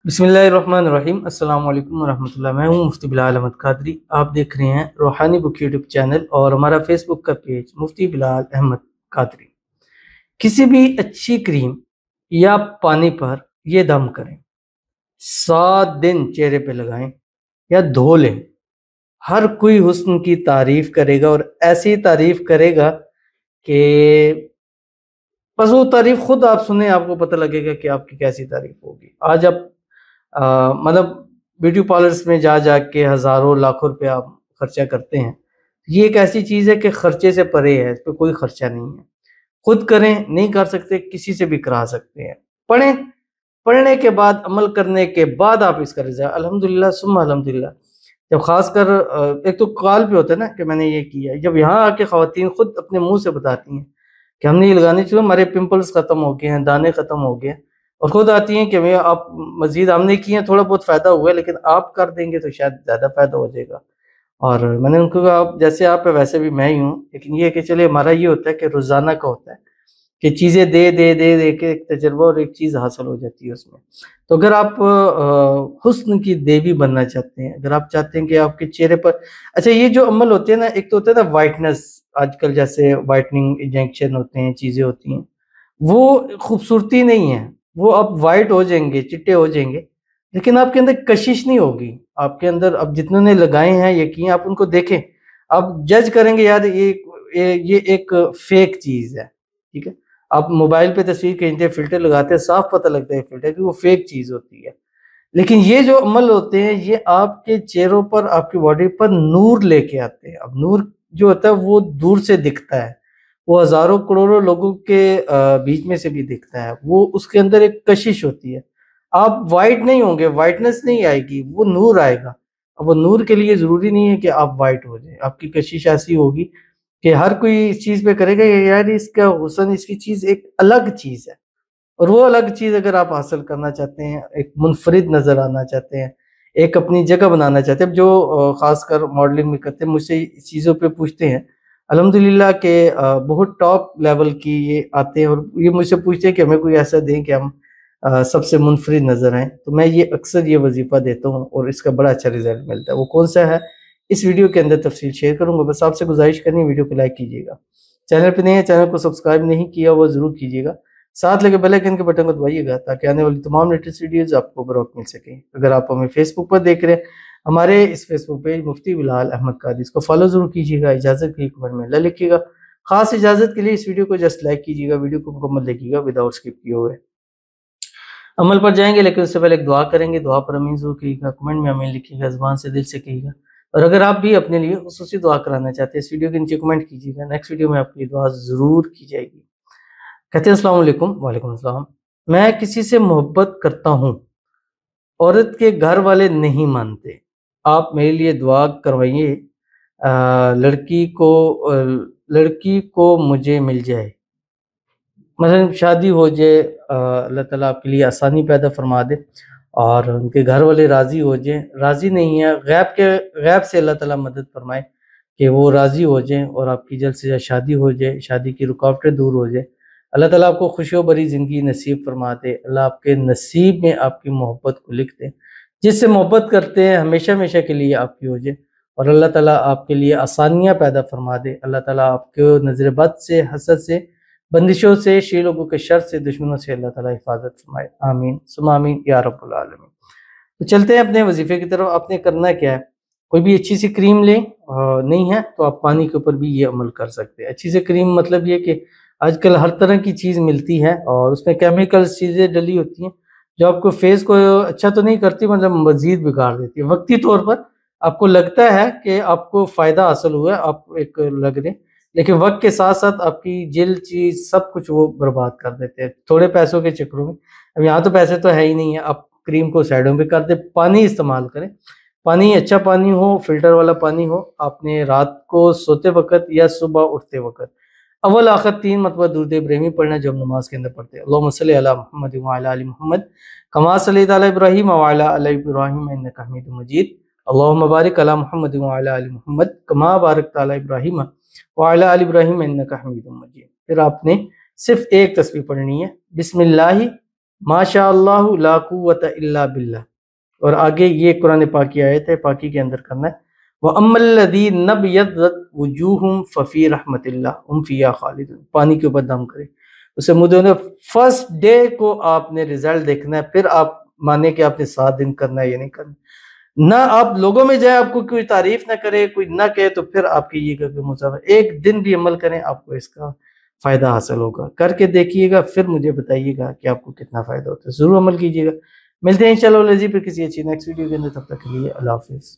بسم اللہ الرحمن الرحیم۔ السلام علیکم ورحمۃ اللہ۔ میں ہوں مفتی بلال احمد قادری۔ آپ دیکھ رہے ہیں روحانی بک یوٹیوب چینل اور ہمارا فیس بک کا پیج مفتی بلال احمد قادری۔ کسی بھی اچھی کریم یا پانی پر یہ دم کریں، 7 دن چہرے پہ لگائیں یا دھو لیں، ہر کوئی حسن کی تعریف کرے گا اور ایسی تعریف کرے گا کہ بس وہ تعریف خود آپ سنیں، آپ کو پتہ لگے گا کہ آپ کی کیسی تعریف ہوگی۔ آج آپ مطلب بیوٹی پارلرز میں جا جا کے ہزاروں لاکھوں روپے آپ خرچہ کرتے ہیں۔ یہ ایک ایسی چیز ہے کہ خرچے سے پرے ہے، اس پہ کوئی خرچہ نہیں ہے۔ خود کریں، نہیں کر سکتے کسی سے بھی کرا سکتے ہیں۔ پڑھیں، پڑھنے کے بعد عمل کرنے کے بعد آپ اس کا رضا الحمدللہ ثم الحمدللہ۔ جب خاص کر ایک تو کال پہ ہوتا ہے نا کہ میں نے یہ کیا ہے، جب یہاں آ کے خواتین خود اپنے منہ سے بتاتی ہیں کہ ہم نے یہ لگانے چاہیے، ہمارے پمپلز ختم ہو گئے ہیں، دانے ختم ہو گئے ہیں، اور خود آتی ہیں کہ آپ مزید ہم نے کیے ہیں، تھوڑا بہت فائدہ ہوا ہے، لیکن آپ کر دیں گے تو شاید زیادہ فائدہ ہو جائے گا۔ اور میں نے ان کو کہا جیسے آپ ہے ویسے بھی میں ہی ہوں، لیکن یہ کہ چلے ہمارا یہ ہوتا ہے کہ روزانہ کا ہوتا ہے کہ چیزیں دے دے دے دے کے ایک تجربہ اور ایک چیز حاصل ہو جاتی ہے اس میں۔ تو اگر آپ حسن کی دیوی بننا چاہتے ہیں، اگر آپ چاہتے ہیں کہ آپ کے چہرے پر اچھا یہ جو عمل ہوتے ہیں نا، ایک تو ہوتا ہے نا وائٹنس، آج کل جیسے وائٹننگ انجیکشن ہوتے ہیں، چیزیں ہوتی ہیں، وہ خوبصورتی نہیں ہے، وہ آپ وائٹ ہو جائیں گے، چٹے ہو جائیں گے، لیکن آپ کے اندر کشش نہیں ہوگی۔ آپ کے اندر اب جتنوں نے لگائے ہیں یقین آپ ان کو دیکھیں، آپ جج کریں گے یار یہ ایک فیک چیز ہے، ٹھیک ہے۔ آپ موبائل پہ تصویر کھینچتے ہیں، فلٹر لگاتے ہیں، صاف پتہ لگتا ہے فلٹر کہ وہ فیک چیز ہوتی ہے، لیکن یہ جو عمل ہوتے ہیں یہ آپ کے چہروں پر، آپ کی باڈی پر نور لے کے آتے ہیں۔ اب نور جو ہوتا ہے وہ دور سے دکھتا ہے، وہ ہزاروں کروڑوں لوگوں کے بیچ میں سے بھی دکھتا ہے، وہ اس کے اندر ایک کشش ہوتی ہے۔ آپ وائٹ نہیں ہوں گے، وائٹنس نہیں آئے گی، وہ نور آئے گا۔ اب وہ نور کے لیے ضروری نہیں ہے کہ آپ وائٹ ہو جائیں، آپ کی کشش ایسی ہوگی کہ ہر کوئی اس چیز پہ کرے گا یار اس کا حسن، اس کی چیز ایک الگ چیز ہے، اور وہ الگ چیز اگر آپ حاصل کرنا چاہتے ہیں، ایک منفرد نظر آنا چاہتے ہیں، ایک اپنی جگہ بنانا چاہتے ہیں، جو خاص کر ماڈلنگ میں کرتے ہیں، مجھ سے اس چیزوں پہ پوچھتے ہیں الحمدللہ کہ بہت ٹاپ لیول کی یہ آتے ہیں، اور یہ مجھ سے پوچھتے ہیں کہ ہمیں کوئی ایسا دیں کہ ہم سب سے منفرد نظر آئیں، تو میں یہ اکثر یہ وظیفہ دیتا ہوں اور اس کا بڑا اچھا رزلٹ ملتا ہے۔ وہ کون سا ہے اس ویڈیو کے اندر تفصیل شیئر کروں گا، بس آپ سے گزارش کرنی ہے ویڈیو کو لائک کیجیے گا، چینل پہ نہیں ہے چینل کو سبسکرائب نہیں کیا وہ ضرور کیجیے گا، ساتھ لگے بیل آئیکن کے بٹن کو دبائیے گا تاکہ آنے والی تمام لیٹسٹ ویڈیوز آپ کو بروقت مل سکیں۔ اگر آپ ہمیں فیس بک پر دیکھ رہے ہیں، ہمارے اس فیس بک پیج مفتی بلال احمد قادری، اس کو فالو ضرور کیجیے گا، اجازت کی کمنٹ میں اللہ لکھیے گا، خاص اجازت کے لیے اس ویڈیو کو جسٹ لائک کیجیے گا، ویڈیو کو مکمل دیکھیے گا وداؤٹ اسکپ کیے ہوئے۔ عمل پر جائیں گے لیکن اس سے پہلے ایک دعا کریں گے، دعا پر امین ضرور کیجیے گا، کمنٹ میں امین لکھیے گا، زبان سے دل سے کہیے گا، اور اگر آپ بھی اپنے لیے خصوصی دعا کرانا چاہتے ہیں اس ویڈیو کے نیچے کمنٹ کیجیے گا، نیکسٹ ویڈیو میں آپ کی دعا ضرور کی جائے گی۔ کہتے ہیں السلام علیکم۔ وعلیکم السلام۔ میں کسی سے محبت کرتا ہوں، عورت کے گھر والے نہیں مانتے، آپ میرے لیے دعا کروائیے، لڑکی کو مجھے مل جائے، مثلا شادی ہو جائے، اللہ تعالیٰ آپ کے لیے آسانی پیدا فرما دے اور ان کے گھر والے راضی ہو جائیں، راضی نہیں ہے غیب سے اللہ تعالیٰ مدد فرمائے کہ وہ راضی ہو جائیں اور آپ کی جلد سے جلد شادی ہو جائے، شادی کی رکاوٹیں دور ہو جائیں، اللہ تعالیٰ آپ کو خوشی و بری زندگی نصیب فرما دے، اللہ آپ کے نصیب میں آپ کی محبت کو لکھ دے، جس سے محبت کرتے ہیں ہمیشہ ہمیشہ کے لیے آپ کی ہو جائے، اور اللہ تعالیٰ آپ کے لیے آسانیاں پیدا فرما دے، اللہ تعالیٰ آپ کو نظر بد سے، حسد سے، بندشوں سے، شی لوگوں کے شر سے، دشمنوں سے اللہ تعالیٰ حفاظت فرمائے، آمین ثم آمین یا رب العالمین۔ تو چلتے ہیں اپنے وظیفے کی طرف۔ آپ نے کرنا کیا ہے، کوئی بھی اچھی سی کریم لیں، نہیں ہے تو آپ پانی کے اوپر بھی یہ عمل کر سکتے ہیں۔ اچھی سی کریم مطلب یہ کہ آج کل ہر طرح کی چیز ملتی ہے اور اس میں کیمیکل چیزیں ڈلی ہوتی ہیں جو آپ کو فیس کو اچھا تو نہیں کرتی، مطلب مزید بگاڑ دیتی ہے۔ وقتی طور پر آپ کو لگتا ہے کہ آپ کو فائدہ حاصل ہوا ہے، آپ ایک لگ رہے، لیکن وقت کے ساتھ ساتھ آپ کی جلد چیز سب کچھ وہ برباد کر دیتے ہیں تھوڑے پیسوں کے چکروں میں۔ اب یہاں تو پیسے تو ہے ہی نہیں ہے، آپ کریم کو سائڈوں پہ کر دیں، پانی استعمال کریں، پانی اچھا پانی ہو، فلٹر والا پانی ہو۔ آپ نے رات کو سوتے وقت یا صبح اٹھتے وقت اول آخر 3 مرتبہ درود ابراہیمی پڑھنا جو ہم نماز کے اندر پڑھتے ہیں، اللہم صلی علی محمد وعلی آل محمد کما صلیت علی ابراہیم وعلی آل ابراہیم انک حمید مجید، اللہم بارک علی محمد وعلی آل محمد کما بارکت علی ابراہیم وعلی آل ابراہیم انک حمید مجید۔ پھر آپ نے صرف ایک تسبیح پڑھنی ہے، بسم اللہ ماشاء اللہ لا قوت الا باللہ، اور آگے یہ قرآن پاک کی آیت ہے، پاکی کے اندر کرنا ہے، وَأَمَّا الَّذِينَ نَبْيَضَّتْ وُجُوهُمْ فَفِي رَحْمَةِ اللَّهِ هُمْ فِيهَا خَالِدُونَ، پانی کے اوپر دم کرے اسے مدعو، فرسٹ ڈے کو آپ نے رزلٹ دیکھنا ہے، پھر آپ مانے کہ آپ نے 7 دن کرنا ہے یا نہیں کرنا، نہ آپ لوگوں میں جائے، آپ کو کوئی تعریف نہ کرے، کوئی نہ کہے، تو پھر آپ کی یہ کہ مسافر ایک دن بھی عمل کریں، آپ کو اس کا فائدہ حاصل ہوگا، کر کے دیکھیے گا، پھر مجھے بتائیے گا کہ آپ کو کتنا فائدہ ہوتا ہے، ضرور عمل کیجیے گا۔ ملتے ہیں انشاءاللہ پھر کسی اچھی نیکسٹ ویڈیو کے اندر، تب تک کے لیے اللہ حافظ۔